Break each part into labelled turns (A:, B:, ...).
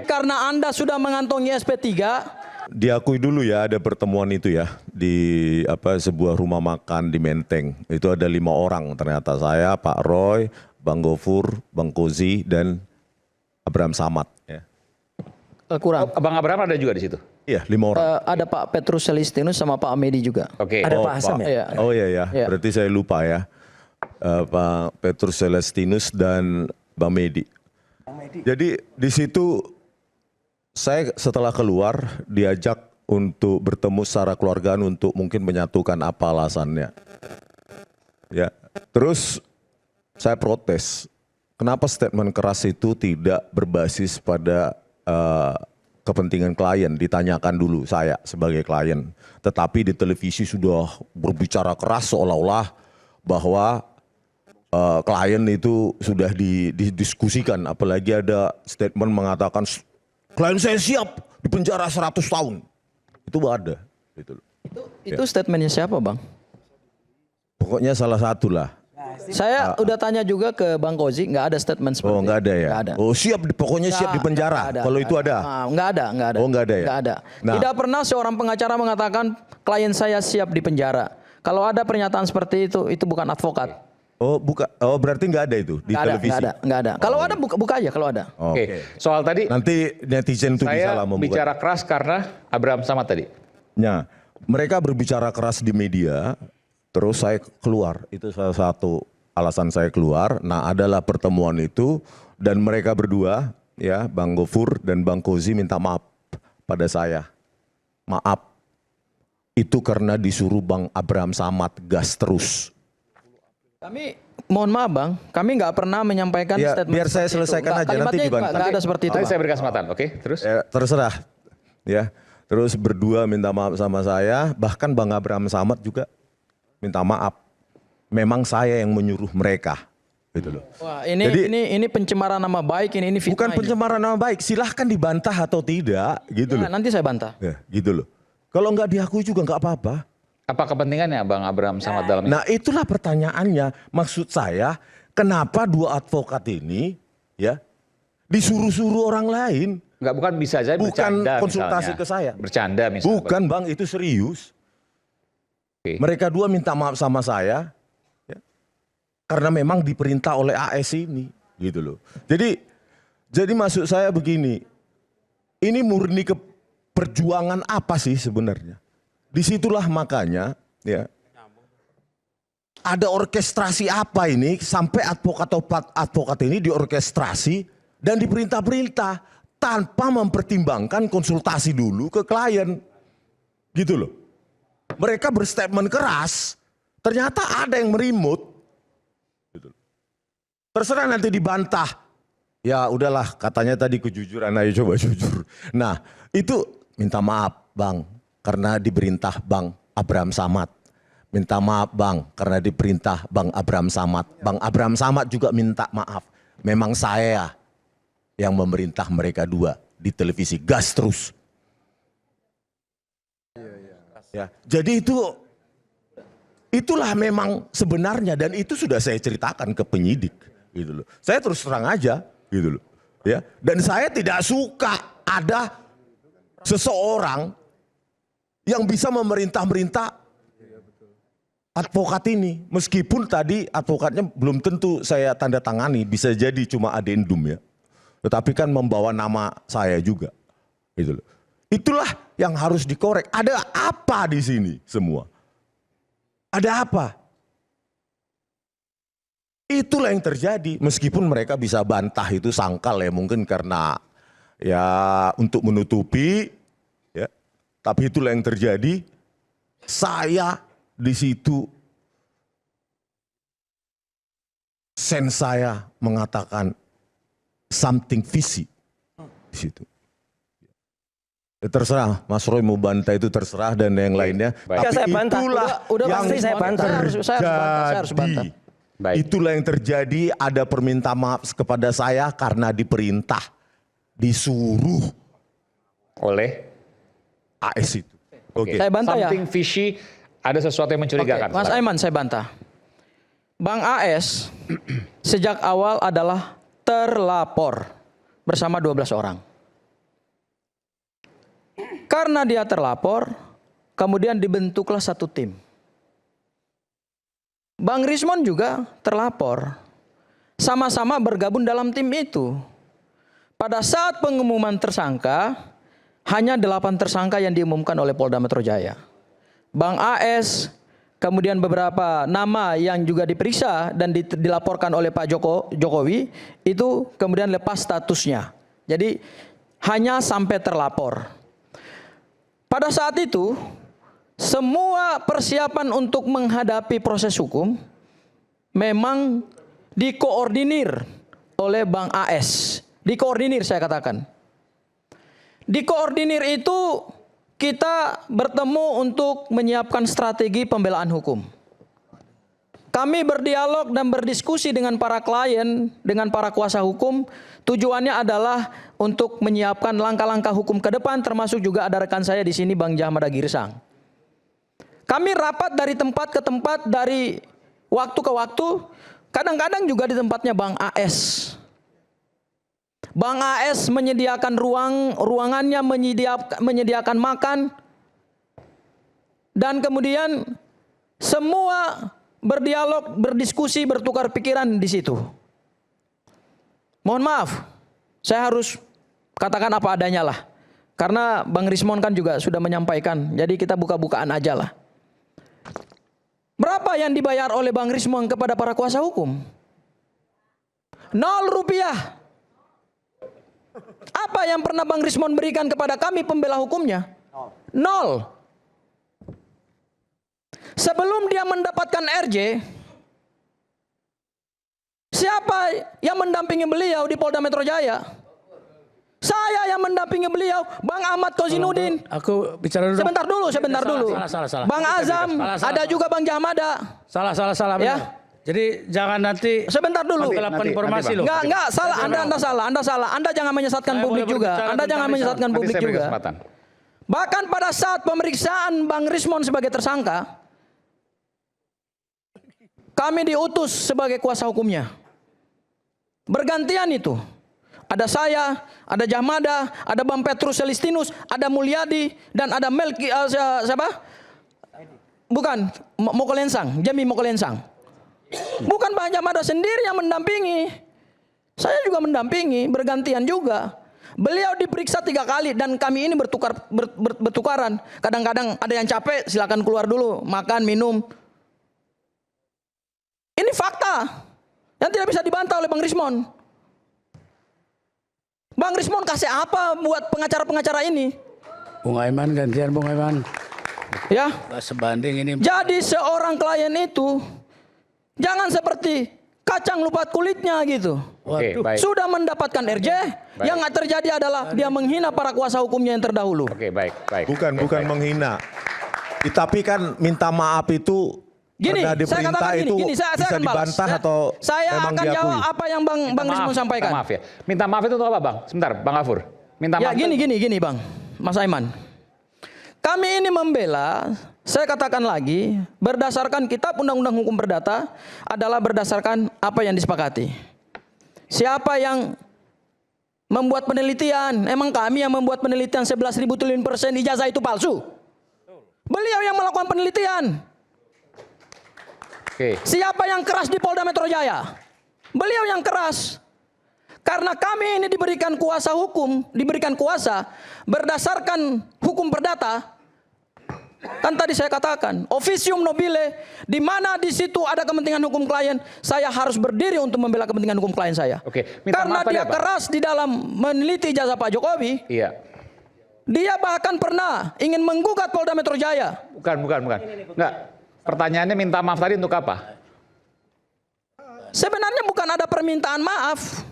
A: baik.
B: Karena Anda sudah mengantongi SP3.
C: Diakui dulu ya ada pertemuan itu ya di sebuah rumah makan di Menteng. Itu ada 5 orang ternyata, saya, Pak Roy, Bang Gofur, Bang Kozi, dan Abraham Samad. Ya.
B: Kurang.
A: Bang Abraham ada juga di situ?
C: Iya, 5 orang.
B: Ada Pak Petrus Celestinus sama Pak Amedi juga.
A: Oke.
D: Ada Pak Hasan ya?
C: Oh iya ya,
B: Iya.
C: berarti saya lupa ya. Pak Petrus Celestinus dan Bang Medi. Jadi di situ saya setelah keluar diajak untuk bertemu secara keluargaan untuk mungkin menyatukan apa alasannya. Ya, terus saya protes. Kenapa statement keras itu tidak berbasis pada kepentingan klien, ditanyakan dulu saya sebagai klien. Tetapi di televisi sudah berbicara keras seolah-olah bahwa klien itu sudah didiskusikan. Apalagi ada statement mengatakan klien saya siap di penjara 100 tahun. Itu ada.
B: Itu statementnya siapa, Bang?
C: Pokoknya salah satu lah.
B: Saya udah tanya juga ke Bang Kozi, nggak ada statement seperti
C: Oh nggak ada ya?
B: Nggak ada.
C: Oh siap, pokoknya siap di penjara. Kalau itu ada?
B: Nggak ada, nggak ada.
C: Oh nggak ada ya?
B: Nggak ada.
C: Nah.
B: Tidak pernah seorang pengacara mengatakan klien saya siap di penjara. Kalau ada pernyataan seperti itu bukan advokat.
C: Oh bukan, oh berarti nggak ada itu di televisi?
B: Nggak ada. Kalau ada buka aja kalau ada.
A: Oke. Soal tadi
C: Nanti netizen itu bisa
A: saya
C: lah membuka.
A: bicara keras karena Abraham Samad tadi.
C: Ya, mereka berbicara keras di media, terus saya keluar. Itu salah satu alasan saya keluar. Nah, adalah pertemuan itu dan mereka berdua, ya, Bang Gofur dan Bang Kozi minta maaf pada saya. Maaf. Itu karena disuruh Bang Abraham Samad gas terus.
B: Kami mohon maaf, Bang, kami nggak pernah menyampaikan
C: Ya,
B: statement.
C: biar saya
B: seperti itu.
C: selesaikan
B: Nggak,
C: aja, nanti
B: kalimatnya
C: dibantah.
B: nggak ada seperti itu.
A: Nanti
B: Bang.
A: saya beri kesempatan, oke? Terus?
C: Terserah, ya. Terus berdua minta maaf sama saya, bahkan Bang Abraham Samad juga minta maaf. Memang saya yang menyuruh mereka, gitu loh.
B: Wah, ini pencemaran nama baik, ini fitnah.
C: Bukan pencemaran nama baik, silahkan dibantah atau tidak, gitu loh.
B: Nanti saya bantah.
C: Ya, gitu loh. Kalau nggak diakui juga nggak apa-apa.
A: Apa kepentingannya Bang Abraham Samad dalam ini?
C: Nah itulah pertanyaannya. Maksud saya, kenapa 2 advokat ini ya disuruh-suruh orang lain?
A: Enggak, bukan bisa aja
C: Bukan
A: bercanda
C: konsultasi
A: misalnya.
C: ke saya.
A: Bercanda misalnya.
C: Bukan Bang, itu serius.
A: Oke.
C: Mereka 2 minta maaf sama saya ya, karena memang diperintah oleh AS ini, gitu loh. Jadi maksud saya begini, ini murni ke perjuangan apa sih sebenarnya? Disitulah makanya ya ada orkestrasi apa ini sampai advokat ini diorkestrasi dan diperintah-perintah tanpa mempertimbangkan konsultasi dulu ke klien, gitu loh. Mereka berstatement keras, ternyata ada yang merimut. Gitu. Terserah nanti dibantah. Ya udahlah, katanya tadi kejujuran, ayo coba jujur. Nah itu minta maaf Bang, karena diperintah Bang Abraham Samad. Minta maaf Bang, karena diperintah Bang Abraham Samad. Bang Abraham Samad juga minta maaf. Memang saya yang memerintah mereka 2 di televisi, gas terus. Ya, jadi itulah memang sebenarnya, dan itu sudah saya ceritakan ke penyidik, gitu loh. Saya terus terang aja, gitu loh. Ya, dan saya tidak suka ada seseorang yang bisa memerintah-merintah advokat ini. Meskipun tadi advokatnya belum tentu saya tanda tangani, bisa jadi cuma adendum ya. Tetapi kan membawa nama saya juga. Gitu loh. Itulah yang harus dikorek. Ada apa di sini semua? Ada apa? Itulah yang terjadi. Meskipun mereka bisa bantah itu sangkal ya, mungkin karena ya untuk menutupi ya. Tapi itulah yang terjadi. Saya di situ, sen saya mengatakan something fishy di situ. Ya, terserah, Mas Roy mau bantah itu terserah dan yang lainnya.
A: Baik.
C: Tapi
D: saya bantah.
C: itulah
B: Udah
C: yang
D: pasti saya bantah.
B: Saya harus bantah.
A: Baik.
C: Itulah yang terjadi. Ada permintaan maaf kepada saya karena diperintah, disuruh
A: Oleh
C: AS itu. Oke.
B: Saya bantah ya.
A: Something fishy, ada sesuatu yang mencurigakan.
B: Mas Aiman, saya bantah. Bang AS sejak awal adalah terlapor bersama 12 orang. Karena dia terlapor, kemudian dibentuklah satu tim. Bang Rismon juga terlapor. Sama-sama bergabung dalam tim itu. Pada saat pengumuman tersangka, hanya 8 tersangka yang diumumkan oleh Polda Metro Jaya. Bang AS, kemudian beberapa nama yang juga diperiksa dan dilaporkan oleh Pak Jokowi, itu kemudian lepas statusnya. Jadi hanya sampai terlapor. Pada saat itu, semua persiapan untuk menghadapi proses hukum memang dikoordinir oleh Bang AS. Dikoordinir saya katakan. Dikoordinir itu kita bertemu untuk menyiapkan strategi pembelaan hukum. Kami berdialog dan berdiskusi dengan para klien, dengan para kuasa hukum. Tujuannya adalah untuk menyiapkan langkah-langkah hukum ke depan, termasuk juga ada rekan saya di sini, Bang Jahmada Girsang. Kami rapat dari tempat ke tempat, dari waktu ke waktu, kadang-kadang juga di tempatnya Bang AS. Bang AS menyediakan ruangannya, menyediakan makan, dan kemudian semua berdialog, berdiskusi, bertukar pikiran di situ. Mohon maaf, saya harus katakan apa adanya lah. Karena Bang Rismon kan juga sudah menyampaikan, jadi kita buka-bukaan aja lah. Berapa yang dibayar oleh Bang Rismon kepada para kuasa hukum? 0 rupiah. Apa yang pernah Bang Rismon berikan kepada kami pembela hukumnya? 0. Sebelum dia mendapatkan RJ, siapa yang mendampingi beliau di Polda Metro Jaya? Saya yang mendampingi beliau, Bang Ahmad Kozinudin.
D: Aku bicara dulu.
B: Sebentar dulu.
D: Salah.
B: Bang Azam, ada juga Bang Jahmada.
D: Salah.
B: Ya.
D: Jadi jangan nanti
B: sebentar dulu.
D: nanti, informasi loh.
B: Enggak, salah. Anda salah. Anda jangan menyesatkan publik juga. Anda jangan menyesatkan publik juga. Bahkan pada saat pemeriksaan Bang Rismon sebagai tersangka, kami diutus sebagai kuasa hukumnya. Bergantian itu. Ada saya, ada Jahmada, ada Bang Petrus Celestinus, ada Mulyadi, dan ada Melki, siapa? Bukan, Mokolensang, Jami Mokolensang. Bukan Bang Jahmada sendiri yang mendampingi. Saya juga mendampingi, bergantian juga. Beliau diperiksa 3 kali dan kami ini bertukaran. Kadang-kadang ada yang capek, silakan keluar dulu, makan, minum. Ini fakta yang tidak bisa dibantah oleh Bang Rismon. Bang Rismon kasih apa buat pengacara-pengacara ini?
D: Bung Aiman, gantian Bung Aiman.
B: Ya.
D: Gak sebanding ini.
B: Jadi seorang klien itu jangan seperti kacang lupa kulitnya gitu.
A: Oke, baik.
B: Sudah mendapatkan RJ, yang terjadi adalah dia menghina para kuasa hukumnya yang terdahulu.
A: Oke, baik.
C: Bukan menghina. Tapi kan minta maaf itu
B: Gini,
C: karena
B: saya
C: diperintah
B: katakan
C: itu
B: gini, saya
C: bisa
B: akan balas.
C: dibantah atau
B: saya
C: memang
B: akan
C: diakui?
B: jawab apa yang Bang Rismon sampaikan.
A: Maaf ya. Minta maaf itu untuk apa, Bang? Sebentar, Bang Gafur. Minta
B: Ya
A: maaf.
B: gini Bang, Mas Aiman. Kami ini membela, saya katakan lagi, berdasarkan kitab Undang-Undang Hukum Perdata adalah berdasarkan apa yang disepakati. Siapa yang membuat penelitian? Emang kami yang membuat penelitian 11.000 triliun % ijazah itu palsu? Beliau yang melakukan penelitian.
A: Oke.
B: Siapa yang keras di Polda Metro Jaya? Beliau yang keras. Karena kami ini diberikan kuasa hukum, diberikan kuasa berdasarkan hukum perdata. Kan tadi saya katakan, officium nobile, di mana di situ ada kepentingan hukum klien, saya harus berdiri untuk membela kepentingan hukum klien saya.
A: Oke, minta
B: karena
A: maaf
B: dia
A: tadi apa?
B: keras di dalam meneliti ijazah Pak Jokowi.
A: Iya.
B: Dia bahkan pernah ingin menggugat Polda Metro Jaya.
A: Bukan. Enggak. Pertanyaannya minta maaf tadi untuk apa?
B: Sebenarnya bukan ada permintaan maaf.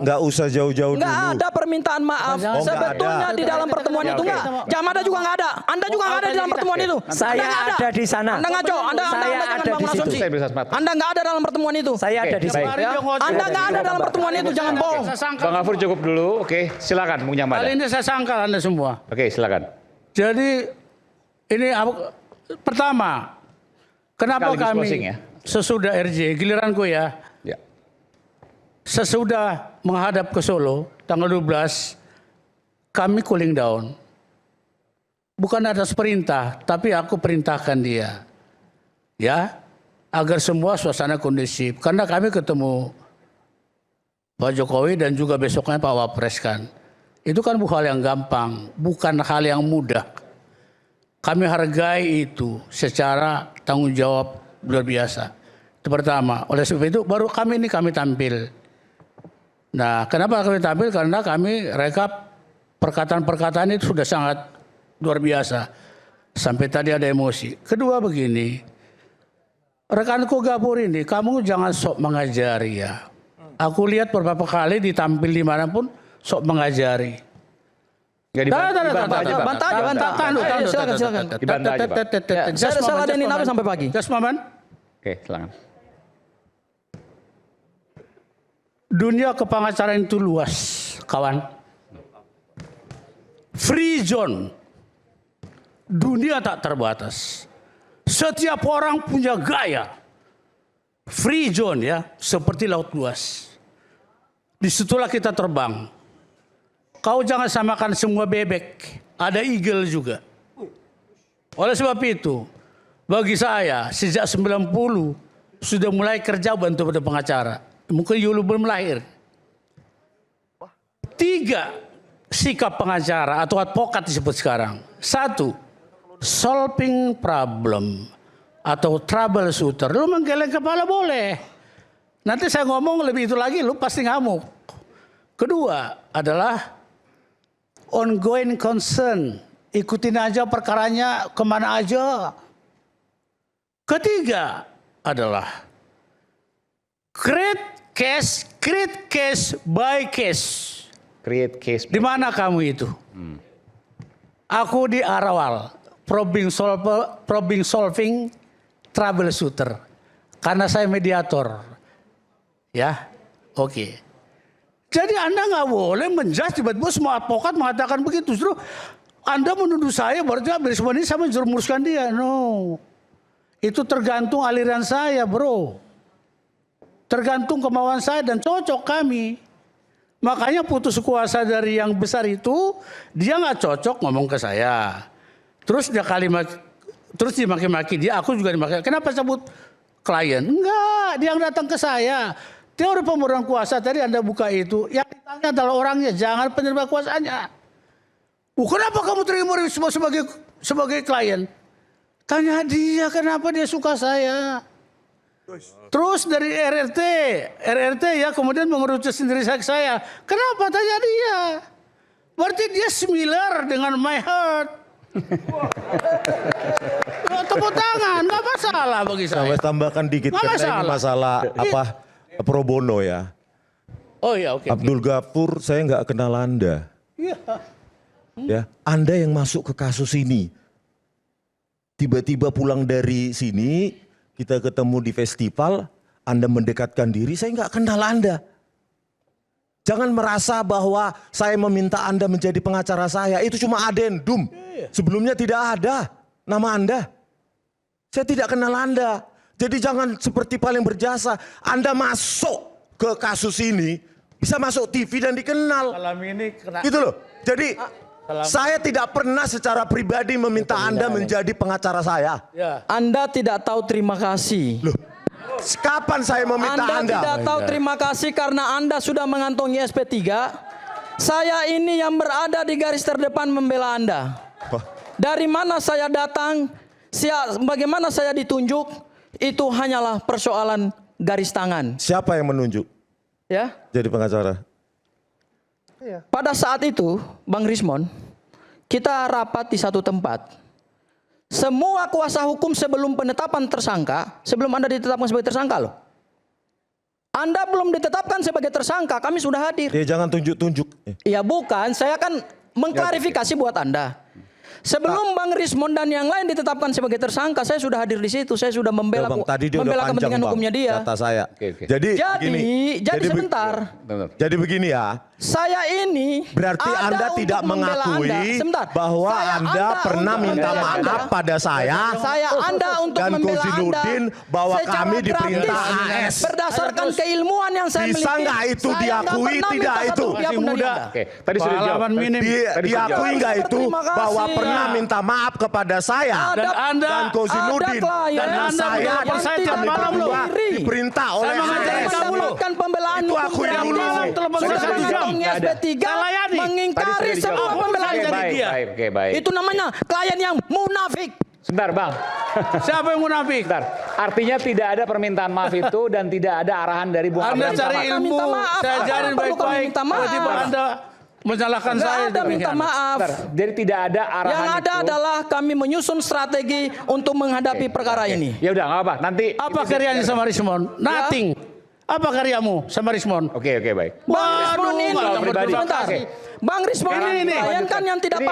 C: Nggak usah jauh-jauh dulu.
B: Nggak ada permintaan maaf.
C: nggak
B: Sebetulnya
C: ada.
B: di dalam pertemuan
A: Ya,
B: itu
A: oke.
B: nggak. Jahmada juga nggak ada. Anda juga nggak ada di dalam pertemuan itu.
E: Saya
B: Anda nggak
E: ada di sana.
B: Anda ngaco. Anda
E: Saya
B: jangan
E: ada
B: bangun
E: di situ.
B: asumsi.
A: Saya bisa sepakat.
B: Anda nggak ada dalam pertemuan itu.
E: Saya
A: Oke,
E: ada di
A: baik.
E: situ.
B: Ya. Anda nggak ada dalam pertemuan itu. Jangan bohong.
A: Bang Gafur cukup dulu. Oke, silakan Bung Jahmada.
D: Kali ini saya sangkal Anda semua.
A: Oke, silakan.
D: Jadi ini pertama, kenapa
A: Sekaligus
D: kami
A: closing ya.
D: sesudah RJ, giliranku ya,
A: Ya.
D: sesudah menghadap ke Solo tanggal 12, kami cooling down. bukan atas perintah, tapi aku perintahkan dia. Ya, agar semua suasana kondusif. Karena kami ketemu Pak Jokowi dan juga besoknya Pak Wapres kan. Itu kan bukan hal yang gampang, bukan hal yang mudah. Kami hargai itu secara tanggung jawab luar biasa. Itu pertama. Oleh sebab itu baru kami tampil. Nah, kenapa kami tampil? Karena kami rekap perkataan-perkataan itu sudah sangat luar biasa. Sampai tadi ada emosi. Kedua begini, rekanku Gapur ini, kamu jangan sok mengajari ya. Aku lihat beberapa kali ditampil dimanapun sok mengajari.
B: Bantah aja. Silakan.
A: Dibantah aja, Pak.
B: Saya ladenin apa sampai pagi?
D: Just moment.
A: Oke, silakan.
D: Dunia kepengacaraan itu luas, kawan. Free zone. Dunia tak terbatas. Setiap orang punya gaya. Free zone ya, seperti laut luas. Disitulah kita terbang. Kau jangan samakan semua bebek. Ada eagle juga. Oleh sebab itu, bagi saya sejak 90 sudah mulai kerja bantu pada pengacara. Mungkin Yulu belum lahir. 3 sikap pengacara atau advokat disebut sekarang. 1, solving problem atau troubleshooter. Lu menggeleng kepala boleh. Nanti saya ngomong lebih itu lagi, lu pasti ngamuk. Kedua adalah ongoing concern. Ikutin aja perkaranya kemana aja. Ketiga adalah create case by case.
A: Create case.
D: Di mana kamu itu? Aku di Arawal, problem solving troubleshooter. Karena saya mediator. Ya, oke. Jadi Anda nggak boleh menjudge tiba-tiba semua advokat mengatakan begitu. Justru Anda menuduh saya berarti habis semua ini saya menjerumuskan dia. No. Itu tergantung aliran saya, bro. Tergantung kemauan saya dan cocok kami. Makanya putus kuasa dari yang besar itu, dia nggak cocok ngomong ke saya. Terus dia terus dimaki-maki dia, aku juga dimaki. Kenapa sebut klien? Enggak, dia yang datang ke saya. Teori pemberian kuasa tadi Anda buka itu, yang ditanya adalah orangnya, jangan penerima kuasanya. Kenapa kamu terima sebagai klien? Tanya dia kenapa dia suka saya. Terus dari RRT ya kemudian mengerucut sendiri saya. Kenapa tanya dia? Berarti dia similar dengan my heart. Tepuk tangan, nggak masalah bagi saya.
C: Saya tambahkan dikit karena ini masalah apa pro bono ya.
D: Oh ya oke.
C: Abdul Ghafur saya nggak kenal Anda.
D: Iya.
C: Ya, Anda yang masuk ke kasus ini. Tiba-tiba pulang dari sini, kita ketemu di festival, Anda mendekatkan diri, saya nggak kenal Anda. Jangan merasa bahwa saya meminta Anda menjadi pengacara saya, itu cuma adendum. Sebelumnya tidak ada nama Anda. Saya tidak kenal Anda. Jadi jangan seperti paling berjasa, Anda masuk ke kasus ini, bisa masuk TV dan dikenal.
D: Malam ini kena.
C: Gitu loh, jadi saya tidak pernah secara pribadi meminta Anda menjadi pengacara saya.
D: Ya.
B: Anda tidak tahu terima kasih.
C: Loh, kapan saya meminta Anda?
B: Tidak tahu terima kasih karena Anda sudah mengantongi SP3. Saya ini yang berada di garis terdepan membela Anda. Dari mana saya datang, bagaimana saya ditunjuk, itu hanyalah persoalan garis tangan.
C: Siapa yang menunjuk
B: Ya.
C: jadi pengacara?
B: Pada saat itu, Bang Rismon, kita rapat di satu tempat. Semua kuasa hukum sebelum penetapan tersangka, sebelum Anda ditetapkan sebagai tersangka loh. Anda belum ditetapkan sebagai tersangka, kami sudah hadir.
C: Ya jangan tunjuk-tunjuk.
B: Ya bukan, saya kan mengklarifikasi buat Anda. Sebelum Bang Rismon dan yang lain ditetapkan sebagai tersangka, saya sudah hadir di situ. Saya sudah membela,
C: Tadi dia udah panjang,
B: kepentingan
C: Bang,
B: hukumnya dia.
C: data saya.
A: Oke.
C: Jadi
B: Jadi sebentar.
A: Benar.
C: Jadi begini ya.
B: Saya ini
C: Berarti
B: ada
C: Anda
B: untuk
C: tidak
B: membela
C: mengakui
B: Anda. Sebentar.
C: bahwa
B: Saya
C: Anda
B: ada
C: pernah
B: untuk
C: minta
B: membela
C: maaf
B: Anda.
C: pada saya
B: Anda untuk
C: dan
B: membela
C: Kozinudin
B: Anda
C: bahwa
B: secara
C: kami diperintah
B: gratis,
C: AS.
B: berdasarkan keilmuan yang saya
C: Bisa
B: miliki.
C: nggak itu
B: Saya nggak
C: diakui,
B: pernah
C: tidak
B: minta satu
C: itu?
B: rupiah
D: Masih
B: pun dari
D: muda.
B: Anda.
A: Oke, tadi sudah dijawab.
D: Pengalaman minim.
A: Tadi sudah
C: Diakui
A: dijawab.
C: nggak itu
B: Terima kasih.
C: bahwa pernah
D: Ya.
C: minta maaf kepada saya
D: Dan Anda
C: dan Kozinudin
B: ada klien
C: dan
D: Anda
C: saya
D: menjawab saya tiap
C: kami
D: malam loh.
C: berdua diperintah oleh
D: Saya mengajari
C: AS.
D: kamu loh.
B: Mendapatkan pembelaan
C: Itu
B: hukum
C: aku yang
B: gratis.
C: dulu.
D: Telepon saya 1 jam.
B: Mengantongi SP3
D: Saya layani.
B: mengingkari
A: Tadi sudah
B: semua
A: dijawab.
B: pembelaan
A: Oke,
D: jadi
A: baik,
D: dia.
A: baik, oke, baik.
B: Itu namanya klien yang munafik.
A: Sebentar, Bang.
D: Siapa yang munafik?
A: Sebentar. Artinya tidak ada permintaan maaf itu dan tidak ada arahan dari Bung
D: Anda
A: Abraham
D: cari
A: Samad.
D: ilmu,
B: Minta maaf.
D: saya
B: Apa
D: ajarin
B: perlu kami
D: baik-baik.
B: minta maaf?
D: Tiba-tiba Anda menyalahkan
B: Nggak
D: saya.
B: ada minta
D: demikian.
B: maaf.
A: Sebentar. Jadi tidak ada arahan
B: Yang ada
A: itu.
B: adalah kami menyusun strategi untuk menghadapi perkara ini.
A: Ya udah, nggak apa. Nanti.
D: Apa karyanya sama Rismon? Nothing. Apa karyamu sama Rismon?
A: Oke, baik.
B: Bang Rismon ini,
D: nggak
A: pribadi.
B: sebentar.
A: Oke.
B: Bang Rismon
A: Sekarang
B: ini
A: ini,
B: klien kan yang tidak
A: ini